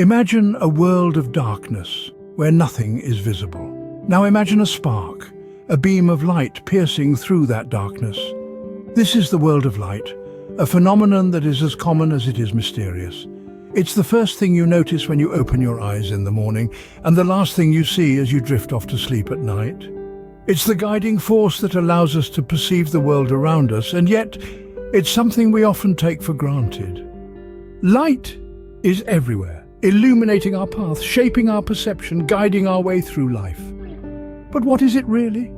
Imagine a world of darkness where nothing is visible. Now imagine a spark, a beam of light piercing through that darkness. This is the world of light, a phenomenon that is as common as it is mysterious. It's the first thing you notice when you open your eyes in the morning, and the last thing you see as you drift off to sleep at night. It's the guiding force that allows us to perceive the world around us, and yet it's something we often take for granted. Light is everywhere, illuminating our path, shaping our perception, guiding our way through life. But what is it really?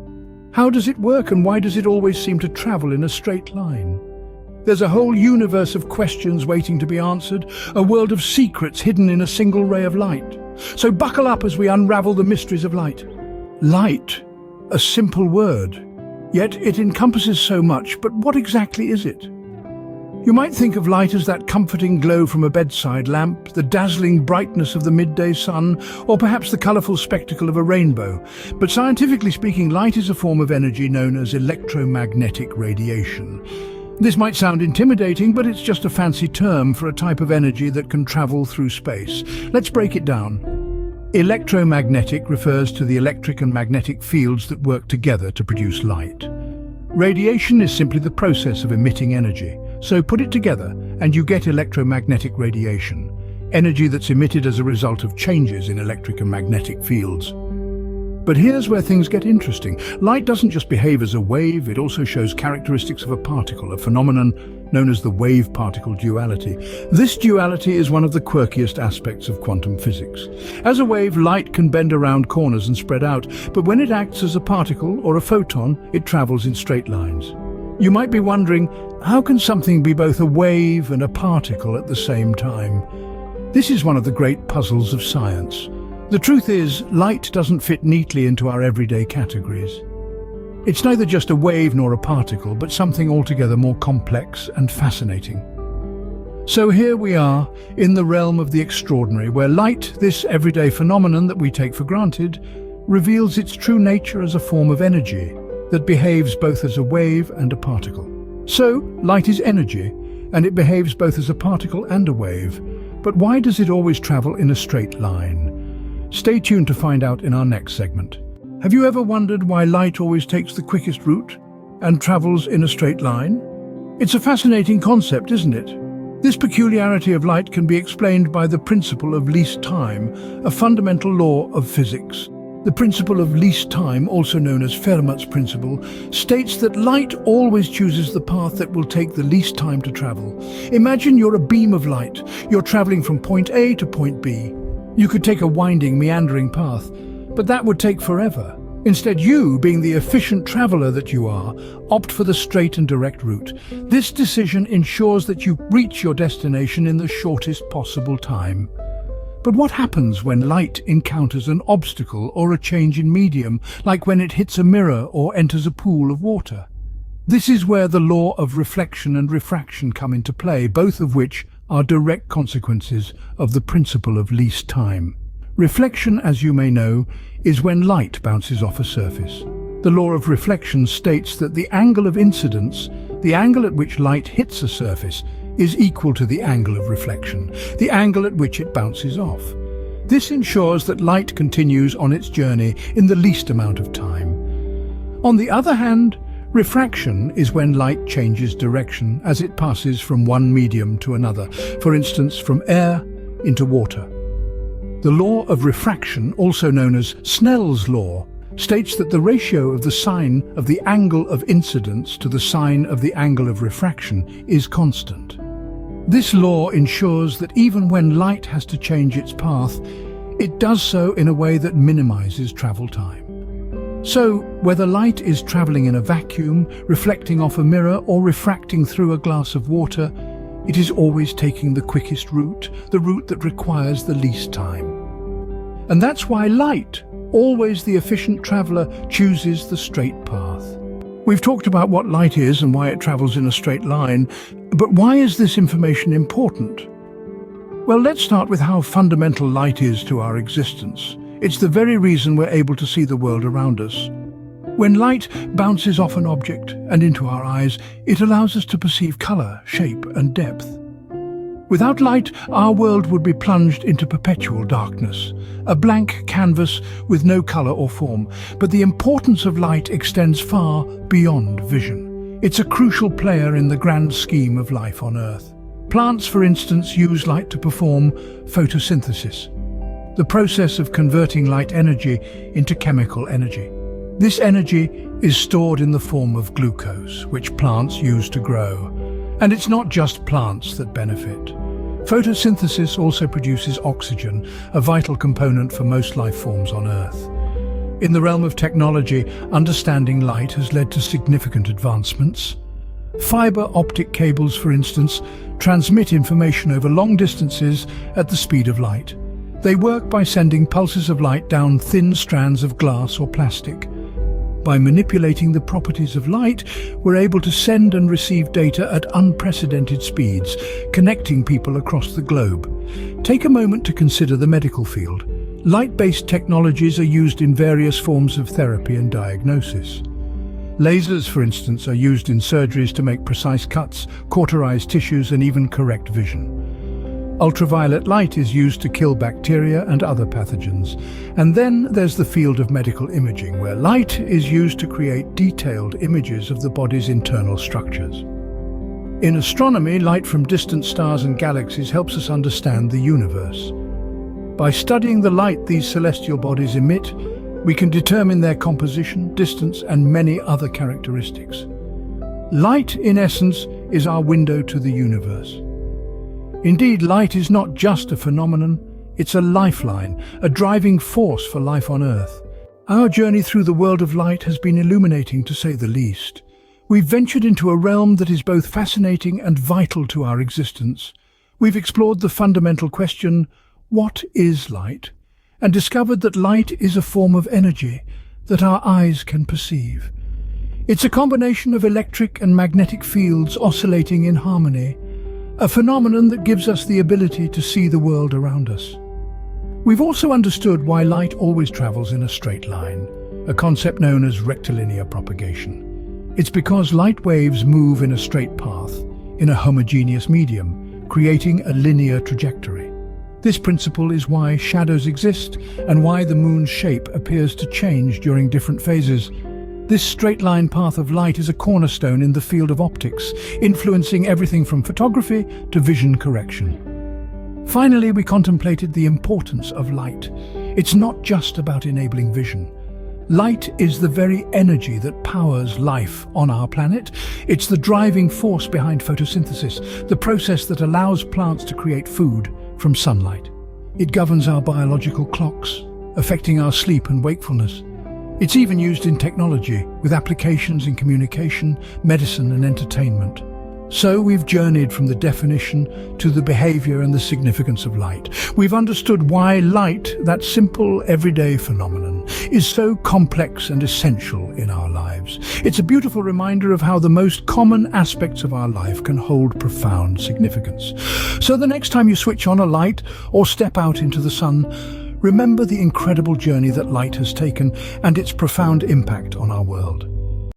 How does it work, and why does it always seem to travel in a straight line? There's a whole universe of questions waiting to be answered, a world of secrets hidden in a single ray of light. So buckle up as we unravel the mysteries of light. Light, a simple word, yet it encompasses so much, but what exactly is it? You might think of light as that comforting glow from a bedside lamp, the dazzling brightness of the midday sun, or perhaps the colourful spectacle of a rainbow. But scientifically speaking, light is a form of energy known as electromagnetic radiation. This might sound intimidating, but it's just a fancy term for a type of energy that can travel through space. Let's break it down. Electromagnetic refers to the electric and magnetic fields that work together to produce light. Radiation is simply the process of emitting energy. So put it together and you get electromagnetic radiation, energy that's emitted as a result of changes in electric and magnetic fields. But here's where things get interesting. Light doesn't just behave as a wave, it also shows characteristics of a particle, a phenomenon known as the wave-particle duality. This duality is one of the quirkiest aspects of quantum physics. As a wave, light can bend around corners and spread out, but when it acts as a particle or a photon, it travels in straight lines. You might be wondering, how can something be both a wave and a particle at the same time? This is one of the great puzzles of science. The truth is, light doesn't fit neatly into our everyday categories. It's neither just a wave nor a particle, but something altogether more complex and fascinating. So here we are, in the realm of the extraordinary, where light, this everyday phenomenon that we take for granted, reveals its true nature as a form of energy that behaves both as a wave and a particle. So, light is energy, and it behaves both as a particle and a wave. But why does it always travel in a straight line? Stay tuned to find out in our next segment. Have you ever wondered why light always takes the quickest route and travels in a straight line? It's a fascinating concept, isn't it? This peculiarity of light can be explained by the principle of least time, a fundamental law of physics. The principle of least time, also known as Fermat's principle, states that light always chooses the path that will take the least time to travel. Imagine you're a beam of light. You're traveling from point A to point B. You could take a winding, meandering path, but that would take forever. Instead, you, being the efficient traveler that you are, opt for the straight and direct route. This decision ensures that you reach your destination in the shortest possible time. But what happens when light encounters an obstacle or a change in medium, like when it hits a mirror or enters a pool of water? This is where the law of reflection and refraction come into play, both of which are direct consequences of the principle of least time. Reflection, as you may know, is when light bounces off a surface. The law of reflection states that the angle of incidence, the angle at which light hits a surface, is equal to the angle of reflection, the angle at which it bounces off. This ensures that light continues on its journey in the least amount of time. On the other hand, refraction is when light changes direction as it passes from one medium to another, for instance from air into water. The law of refraction, also known as Snell's law, states that the ratio of the sine of the angle of incidence to the sine of the angle of refraction is constant. This law ensures that even when light has to change its path, it does so in a way that minimizes travel time. So, whether light is traveling in a vacuum, reflecting off a mirror, or refracting through a glass of water, it is always taking the quickest route, the route that requires the least time. And that's why light, always the efficient traveler, chooses the straight path. We've talked about what light is and why it travels in a straight line, but why is this information important? Well, let's start with how fundamental light is to our existence. It's the very reason we're able to see the world around us. When light bounces off an object and into our eyes, it allows us to perceive color, shape, and depth. Without light, our world would be plunged into perpetual darkness, a blank canvas with no color or form. But the importance of light extends far beyond vision. It's a crucial player in the grand scheme of life on Earth. Plants, for instance, use light to perform photosynthesis, the process of converting light energy into chemical energy. This energy is stored in the form of glucose, which plants use to grow. And it's not just plants that benefit. Photosynthesis also produces oxygen, a vital component for most life forms on Earth. In the realm of technology, understanding light has led to significant advancements. Fiber optic cables, for instance, transmit information over long distances at the speed of light. They work by sending pulses of light down thin strands of glass or plastic. By manipulating the properties of light, we're able to send and receive data at unprecedented speeds, connecting people across the globe. Take a moment to consider the medical field. Light-based technologies are used in various forms of therapy and diagnosis. Lasers, for instance, are used in surgeries to make precise cuts, cauterize tissues, and even correct vision. Ultraviolet light is used to kill bacteria and other pathogens. And then there's the field of medical imaging, where light is used to create detailed images of the body's internal structures. In astronomy, light from distant stars and galaxies helps us understand the universe. By studying the light these celestial bodies emit, we can determine their composition, distance, and many other characteristics. Light, in essence, is our window to the universe. Indeed, light is not just a phenomenon, it's a lifeline, a driving force for life on Earth. Our journey through the world of light has been illuminating, to say the least. We've ventured into a realm that is both fascinating and vital to our existence. We've explored the fundamental question, what is light? And discovered that light is a form of energy that our eyes can perceive. It's a combination of electric and magnetic fields oscillating in harmony, a phenomenon that gives us the ability to see the world around us. We've also understood why light always travels in a straight line, a concept known as rectilinear propagation. It's because light waves move in a straight path, in a homogeneous medium, creating a linear trajectory. This principle is why shadows exist and why the moon's shape appears to change during different phases. This straight-line path of light is a cornerstone in the field of optics, influencing everything from photography to vision correction. Finally, we contemplated the importance of light. It's not just about enabling vision. Light is the very energy that powers life on our planet. It's the driving force behind photosynthesis, the process that allows plants to create food from sunlight. It governs our biological clocks, affecting our sleep and wakefulness. It's even used in technology, with applications in communication, medicine, and entertainment. So we've journeyed from the definition to the behavior and the significance of light. We've understood why light, that simple, everyday phenomenon, is so complex and essential in our lives. It's a beautiful reminder of how the most common aspects of our life can hold profound significance. So the next time you switch on a light or step out into the sun, remember the incredible journey that light has taken and its profound impact on our world.